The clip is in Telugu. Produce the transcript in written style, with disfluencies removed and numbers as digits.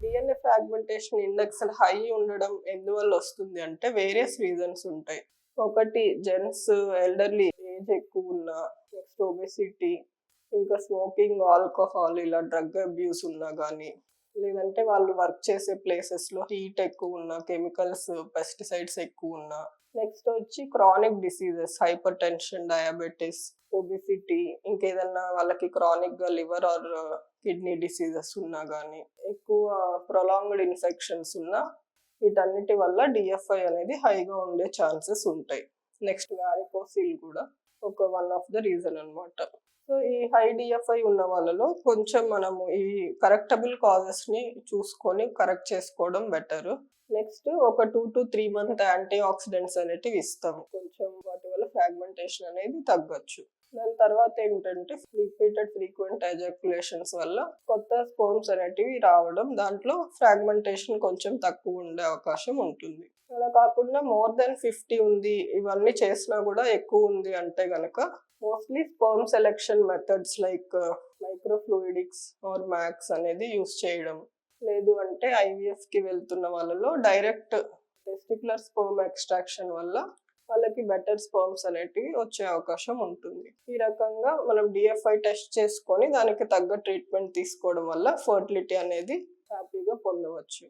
డిఎన్ఏ ఫ్రాగ్మెంటేషన్ ఇండెక్స్ హై ఉండడం ఎందువల్ల వస్తుంది అంటే వేరియస్ రీజన్స్ ఉంటాయి. ఒకటి జెన్స్, ఎల్డర్లీ ఏజ్ ఎక్కువున్నా, నెక్స్ట్ ఒబెసిటీ, ఇంకా స్మోకింగ్, ఆల్కహాల్ ఇలా డ్రగ్ అబ్యూస్ ఉన్నా గానీ, లేదంటే వాళ్ళు వర్క్ చేసే ప్లేసెస్‌లో హీట్ ఎక్కువున్నా, కెమికల్స్, పెస్టిసైడ్స్ ఎక్కువున్నా, నెక్స్ట్ వచ్చి chronic diseases, hypertension, diabetes, obesity, ఇంకేదన్నా వాళ్ళకి క్రానిక్‌గా లివర్ ఆర్ కిడ్నీ డిసీజెస్ ఉన్నా గానీ, ఎక్కువ ప్రొలాంగ్డ్ ఇన్ఫెక్షన్స్ ఉన్నా, వీటన్నిటి వల్ల డిఎఫ్ఐ అనేది హైగా ఉండే ఛాన్సెస్ ఉంటాయి. నెక్స్ట్ వారికోసిల్ కూడా వన్ ఆఫ్ ద రీజన్ అన్నమాట. సో, ఈ హై డిఎఫ్ఐ ఉన్న వాళ్ళలో కొంచెం మనము ఈ కరెక్టబుల్ కాజెస్‌ని చూసుకొని కరెక్ట్ చేసుకోవడం బెటరు. నెక్స్ట్ ఒక 2-3 మంత్ యాంటీ ఆక్సిడెంట్స్ అనేటివి ఇస్తాం. కొంచెం వాటి వల్ల ఫ్రాగ్మెంటేషన్ అనేది తగ్గొచ్చు. దాని తర్వాత ఏంటంటే ఫ్రీక్వెంట్ ఎజాక్యులేషన్స్ వల్ల కొత్త స్పెర్మ్స్ అనేటివి రావడం, దాంట్లో ఫ్రాగ్మెంటేషన్ కొంచెం తక్కువ ఉండే అవకాశం ఉంటుంది. అలా కాకుండా మోర్ దెన్ 50 ఉంది, ఇవన్నీ చేసినా కూడా ఎక్కువ ఉంది అంటే గనక mostly sperm selection methods like microfluidics or MACS అనేది యూజ్ చేయడం. లేదు అంటే ఐవీఎఫ్‌కి వెళ్తున్న వాళ్ళలో డైరెక్ట్ టెస్టిక్యులర్ స్పెర్మ్ ఎక్స్‌ట్రాక్షన్ వల్ల వాళ్ళకి బెటర్ స్పెర్మ్స్ అనేటివి వచ్చే అవకాశం ఉంటుంది. ఈ రకంగా మనం డిఎఫ్ఐ టెస్ట్ చేసుకొని దానికి తగ్గ ట్రీట్మెంట్ తీసుకోవడం వల్ల ఫర్టిలిటీ అనేది హ్యాపీగా పొందవచ్చు.